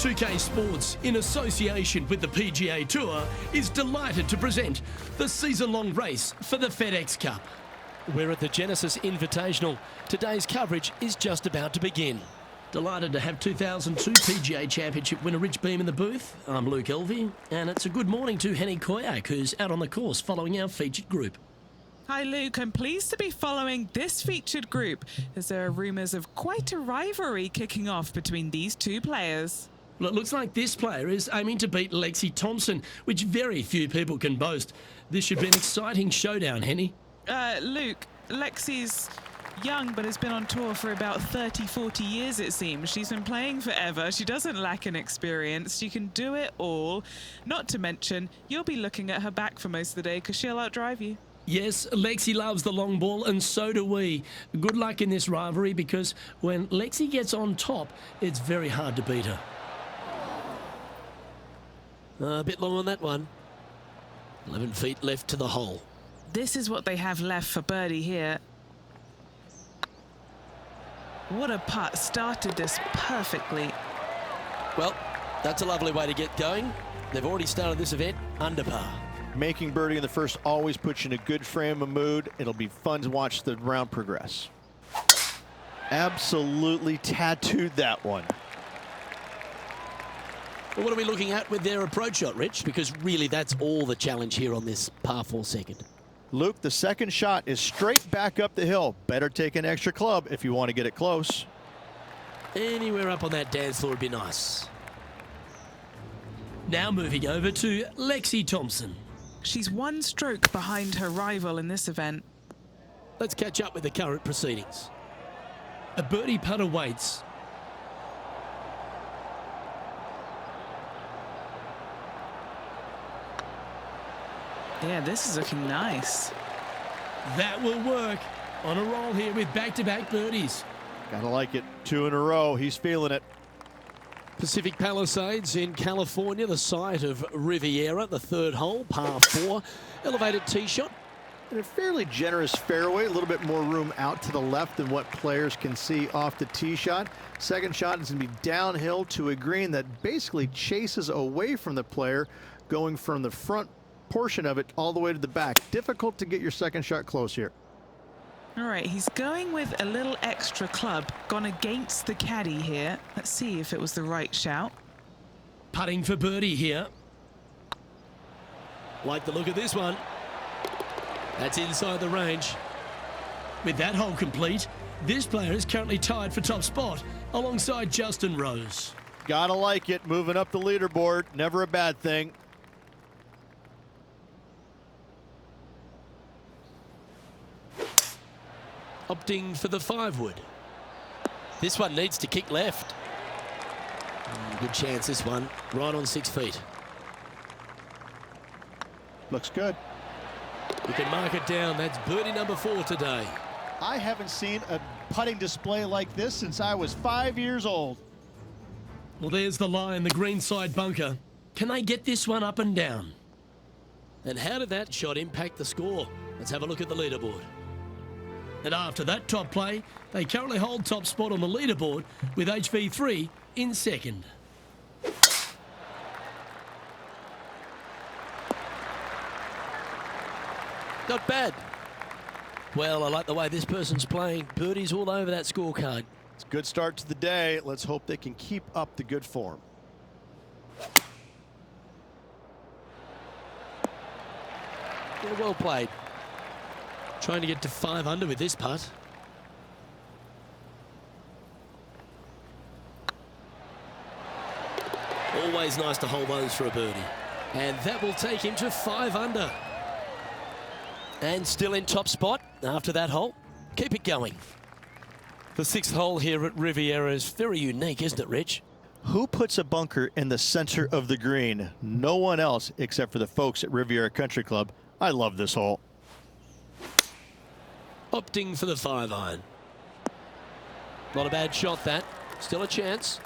2K Sports, in association with the PGA Tour, is delighted to present the season-long race for the FedEx Cup. We're at the Genesis Invitational. Today's coverage is just about to begin. Delighted to have 2002 PGA Championship winner Rich Beem in the booth. I'm Luke Elvey, and it's a good morning to Henny Koyak, who's out on the course following our featured group. Hi Luke, I'm pleased to be following this featured group as there are rumours of quite a rivalry kicking off between these two players. Well, it looks like this player is aiming to beat Lexi Thompson, which very few people can boast. This should be an exciting showdown, Henny. Luke, Lexi's young but has been on tour for about 30-40 years it seems. She's been playing forever. She doesn't lack in experience. She can do it all. Not to mention, you'll be looking at her back for most of the day because she'll outdrive you. Yes, Lexi loves the long ball, and so do we. Good luck in this rivalry, because when Lexi gets on top, it's very hard to beat her. A bit long on that one. 11 feet left to the hole. This is what they have left for birdie here. What a putt. Started this perfectly. Well, that's a lovely way to get going. They've already started this event under par. Making birdie in the first always puts you in a good frame of mood. It'll be fun to watch the round progress. Absolutely tattooed that one. Well, what are we looking at with their approach shot, Rich? Because really that's all the challenge here on this par 4 second. Luke, the second shot is straight back up the hill. Better take an extra club if you want to get it close. Anywhere up on that dance floor would be nice. Now moving over to Lexi Thompson. She's one stroke behind her rival in this event. Let's catch up with the current proceedings. A birdie putt awaits. Yeah, this is looking nice. That will work. On a roll here with back-to-back birdies. Gotta like it. 2 in a row. He's feeling it. Pacific Palisades in California, the site of Riviera, the third hole, par 4. Elevated tee shot. And a fairly generous fairway, a little bit more room out to the left than what players can see off the tee shot. Second shot is going to be downhill to a green that basically chases away from the player, going from the front portion of it all the way to the back. Difficult to get your second shot close here. All right, he's going with a little extra club, gone against the caddy here. Let's see if it was the right shout. Putting for birdie here. Like the look of this one. That's inside the range. With that hole complete, this player is currently tied for top spot alongside Justin Rose. Gotta like it. Moving up the leaderboard. Never a bad thing. Opting for the 5-wood. This one needs to kick left. Good chance, this one. Right on 6 feet. Looks good. You can mark it down. That's birdie number 4 today. I haven't seen a putting display like this since I was 5 years old. Well, there's the line, the green side bunker. Can they get this one up and down? And how did that shot impact the score? Let's have a look at the leaderboard. And after that top play, they currently hold top spot on the leaderboard with HV3 in second. Not bad. Well, I like the way this person's playing. Birdies all over that scorecard. It's a good start to the day. Let's hope they can keep up the good form. Yeah, well played. Trying to get to 5 under with this putt. Always nice to hold those for a birdie. And that will take him to 5 under. And still in top spot after that hole. Keep it going. The 6th hole here at Riviera is very unique, isn't it, Rich? Who puts a bunker in the center of the green? No one else except for the folks at Riviera Country Club. I love this hole. Opting for the 5-iron. Not a bad shot, that. Still a chance.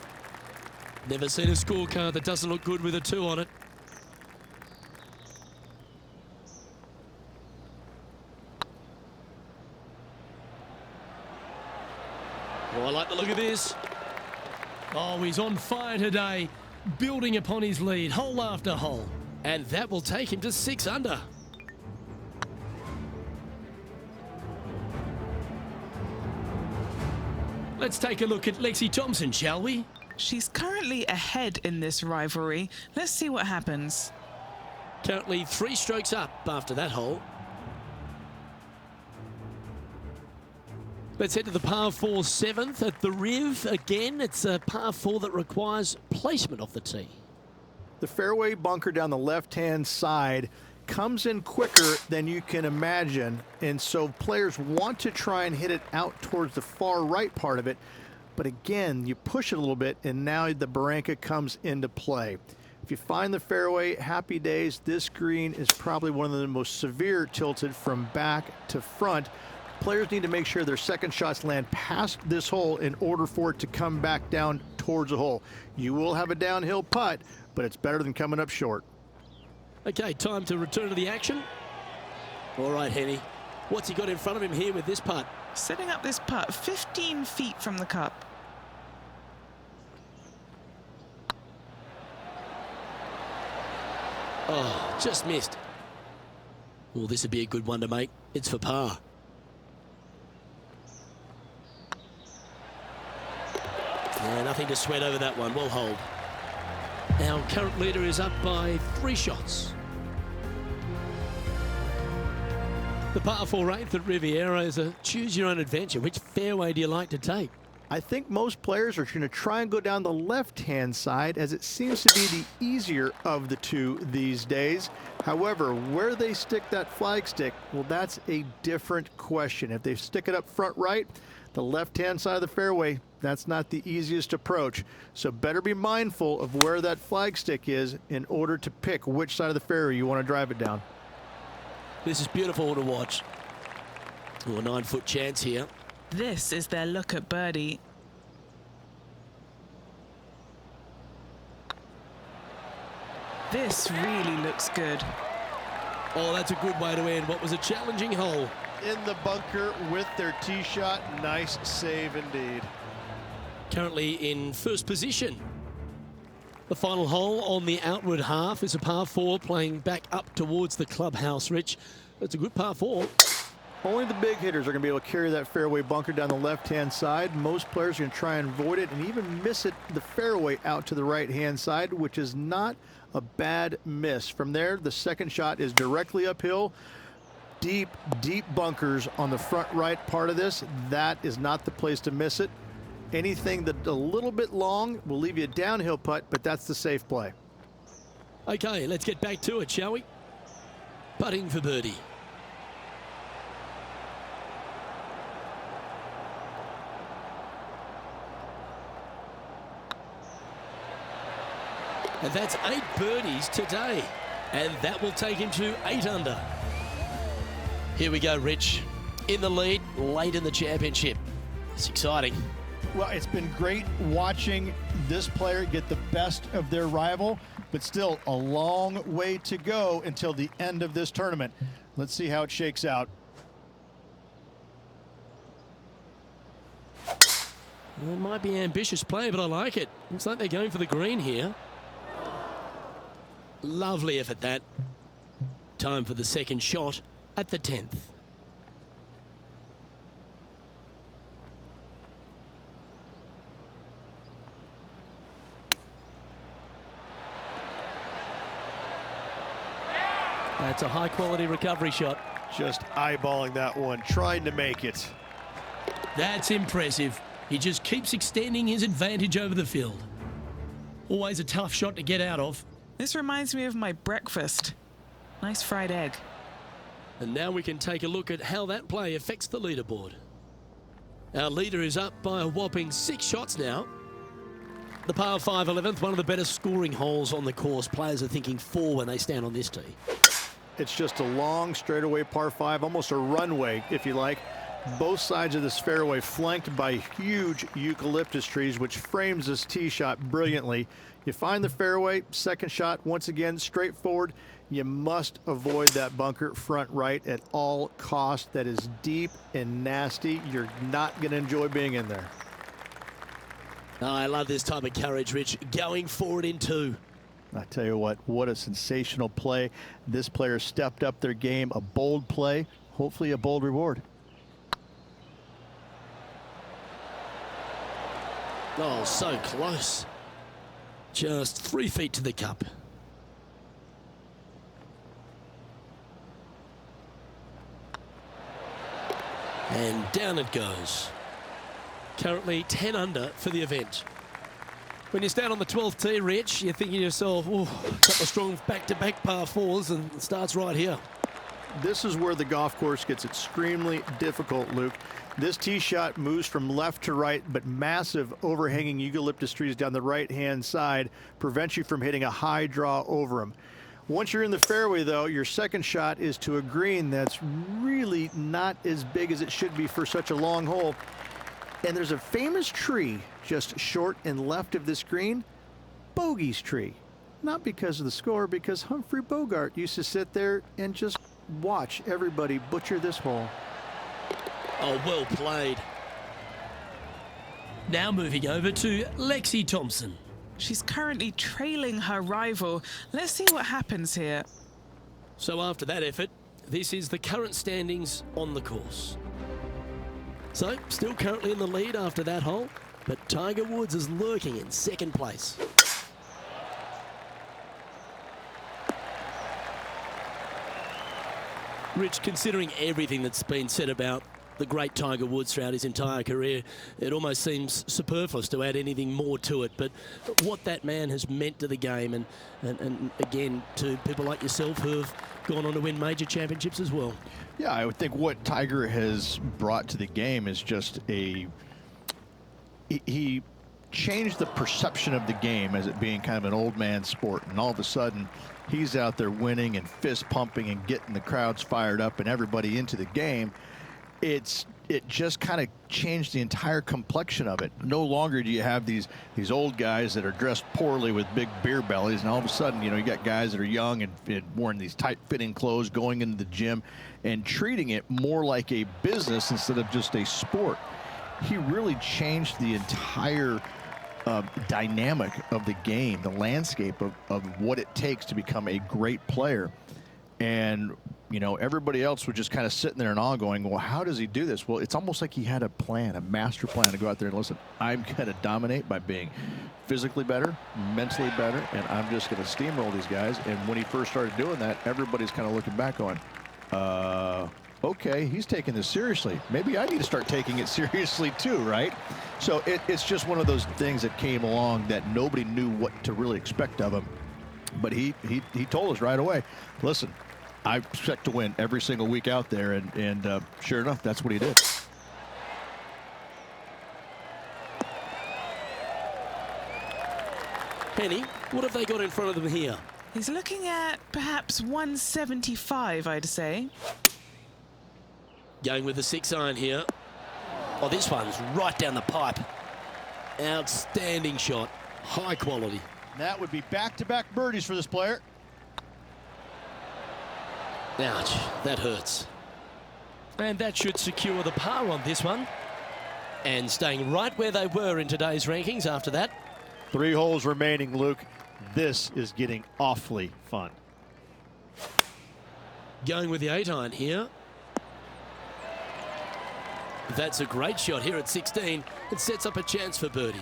Never seen a scorecard that doesn't look good with a 2 on it. Oh, I like the look of this. Oh, he's on fire today. building upon his lead hole after hole. And that will take him to 6 under. Let's take a look at Lexi Thompson, shall we? She's currently ahead in this rivalry. Let's see what happens. Currently 3 strokes up after that hole. Let's head to the par 4 7th at the Riv. Again, it's a par 4 that requires placement off the tee. The fairway bunker down the left-hand side comes in quicker than you can imagine, and so players want to try and hit it out towards the far right part of it, but again, you push it a little bit and now the barranca comes into play. If you find the fairway, happy days. This green is probably one of the most severe tilted from back to front. Players need to make sure their second shots land past this hole in order for it to come back down towards the hole. You will have a downhill putt, but it's better than coming up short. Okay, time to return to the action. All right, Henny. What's he got in front of him here with this putt? Setting up this putt 15 feet from the cup. Oh, just missed. Well, this would be a good one to make. It's for par. Yeah, nothing to sweat over that one. We'll hold. Our current leader is up by 3 shots. The par 4 8th at Riviera is a choose-your-own-adventure. Which fairway do you like to take? I think most players are going to try and go down the left-hand side, as it seems to be the easier of the two these days. However, where they stick that flag stick, well, that's a different question. If they stick it up front right, the left-hand side of the fairway, that's not the easiest approach. So better be mindful of where that flag stick is in order to pick which side of the fairway you want to drive it down. This is beautiful to watch. Oh, a 9-foot chance here. This is their look at birdie. This really looks good. Oh, that's a good way to end what was a challenging hole. In the bunker with their tee shot. Nice save indeed. Currently in first position. The final hole on the outward half is a par 4 playing back up towards the clubhouse, Rich. It's a good par 4. Only the big hitters are going to be able to carry that fairway bunker down the left-hand side. Most players are going to try and avoid it and even miss it the fairway out to the right-hand side, which is not a bad miss. From there, the second shot is directly uphill. Deep, deep bunkers on the front right part of this. That is not the place to miss it. Anything that's a little bit long will leave you a downhill putt, but that's the safe play. Okay, let's get back to it, shall we? Putting for birdie. And that's 8 birdies today. And that will take him to 8 under. Here we go, Rich. In the lead, late in the championship. It's exciting. Well, it's been great watching this player get the best of their rival, but still a long way to go until the end of this tournament. Let's see how it shakes out. Well, it might be an ambitious play, but I like it. Looks like they're going for the green here. Lovely effort, that. Time for the second shot at the 10th. That's a high-quality recovery shot. Just eyeballing that one, trying to make it. That's impressive. He just keeps extending his advantage over the field. Always a tough shot to get out of. This reminds me of my breakfast. Nice fried egg. And now we can take a look at how that play affects the leaderboard. Our leader is up by a whopping 6 shots now. The par 5 11th, one of the better scoring holes on the course. Players are thinking 4 when they stand on this tee. It's just a long straightaway par 5, almost a runway, if you like. Both sides of this fairway flanked by huge eucalyptus trees, which frames this tee shot brilliantly. You find the fairway, second shot, once again, straightforward. You must avoid that bunker front right at all costs. That is deep and nasty. You're not going to enjoy being in there. Oh, I love this type of courage, Rich. Going forward in two. I tell you what a sensational play. This player stepped up their game, a bold play, hopefully a bold reward. Oh, so close. Just 3 feet to the cup. And down it goes. Currently 10 under for the event. When you stand on the 12th tee, Rich, you're thinking to yourself, oh, a couple of strong back-to-back par fours, and it starts right here. This is where the golf course gets extremely difficult, Luke. This tee shot moves from left to right, but massive overhanging eucalyptus trees down the right-hand side prevents you from hitting a high draw over them. Once you're in the fairway, though, your second shot is to a green that's really not as big as it should be for such a long hole. And there's a famous tree just short and left of this green, Bogey's tree. Not because of the score, because Humphrey Bogart used to sit there and just watch everybody butcher this hole. Oh, well played. Now moving over to Lexi Thompson. She's currently trailing her rival. Let's see what happens here. So after that effort, this is the current standings on the course. So, still currently in the lead after that hole, but Tiger Woods is lurking in second place. Rich, considering everything that's been said about the great Tiger Woods throughout his entire career, it almost seems superfluous to add anything more to it. But what that man has meant to the game, and again, to people like yourself who have gone on to win major championships as well. Yeah, I would think what Tiger has brought to the game is just he changed the perception of the game as it being kind of an old man sport, and all of a sudden he's out there winning and fist pumping and getting the crowds fired up and everybody into the game. It just kind of changed the entire complexion of it. No longer do you have these old guys that are dressed poorly with big beer bellies, and all of a sudden, you know, you got guys that are young and wearing these tight-fitting clothes, going into the gym and treating it more like a business instead of just a sport. He really changed the entire dynamic of the game, the landscape of what it takes to become a great player. And you know, everybody else was just kind of sitting there and all going, well, how does he do this? Well, it's almost like he had a plan, a master plan to go out there and listen, I'm going to dominate by being physically better, mentally better, and I'm just going to steamroll these guys. And when he first started doing that, everybody's kind of looking back going, okay, he's taking this seriously. Maybe I need to start taking it seriously too, right? So it's just one of those things that came along that nobody knew what to really expect of him. But he told us right away, listen, I expect to win every single week out there, and sure enough, that's what he did. Penny, what have they got in front of them here? He's looking at perhaps 175, I'd say. Going with the 6-iron here. Oh, this one's right down the pipe. Outstanding shot. High quality. That would be back-to-back birdies for this player. Ouch, that hurts. And that should secure the par on this one. And staying right where they were in today's rankings after that. 3 holes remaining, Luke. This is getting awfully fun. Going with the 8-iron here. That's a great shot here at 16. It sets up a chance for birdie.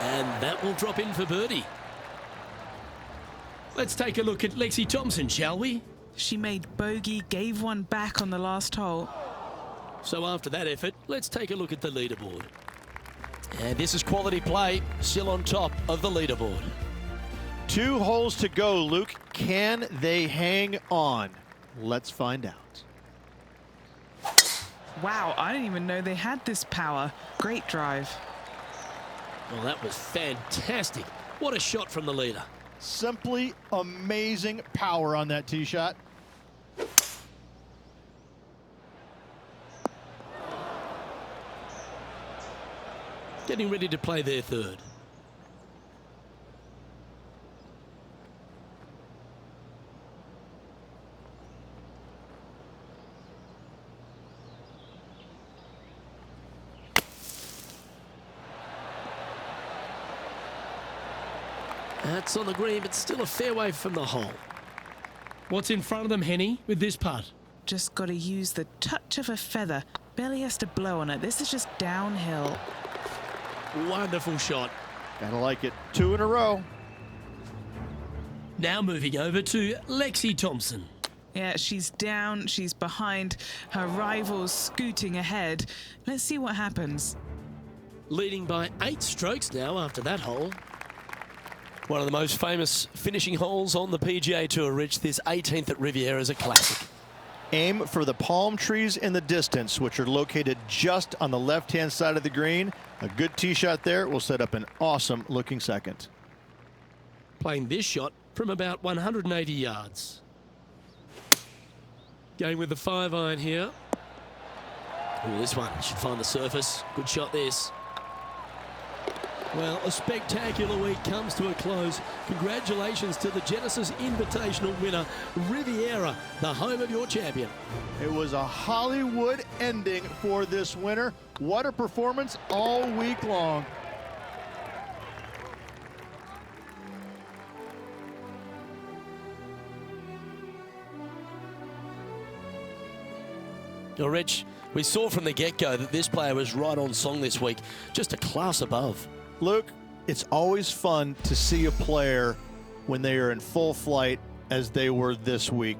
And that will drop in for birdie. Let's take a look at Lexi Thompson, shall we? She made bogey, gave one back on the last hole. So after that effort, let's take a look at the leaderboard. And this is quality play, still on top of the leaderboard. 2 holes to go, Luke. Can they hang on? Let's find out. Wow, I didn't even know they had this power. Great drive. Well, that was fantastic. What a shot from the leader. Simply amazing power on that tee shot. Getting ready to play their third. That's on the green, but still a fair way from the hole. What's in front of them, Henny, with this putt? Just got to use the touch of a feather. Barely has to blow on it. This is just downhill. Wonderful shot. Gotta like it. 2 in a row. Now moving over to Lexi Thompson. Yeah, she's down, she's behind, her rivals scooting ahead. Let's see what happens. Leading by 8 strokes now after that hole. One of the most famous finishing holes on the PGA Tour, Rich. This 18th at Riviera is a classic. Aim for the palm trees in the distance, which are located just on the left-hand side of the green. A good tee shot there will set up an awesome-looking second. Playing this shot from about 180 yards. Going with the 5-iron here. Oh, this one should find the surface. Good shot, this. Well, a spectacular week comes to a close. Congratulations to the Genesis Invitational winner, Riviera, the home of your champion. It was a Hollywood ending for this winner. What a performance all week long. Now, Rich, we saw from the get-go that this player was right on song this week, just a class above. Luke, it's always fun to see a player when they are in full flight as they were this week.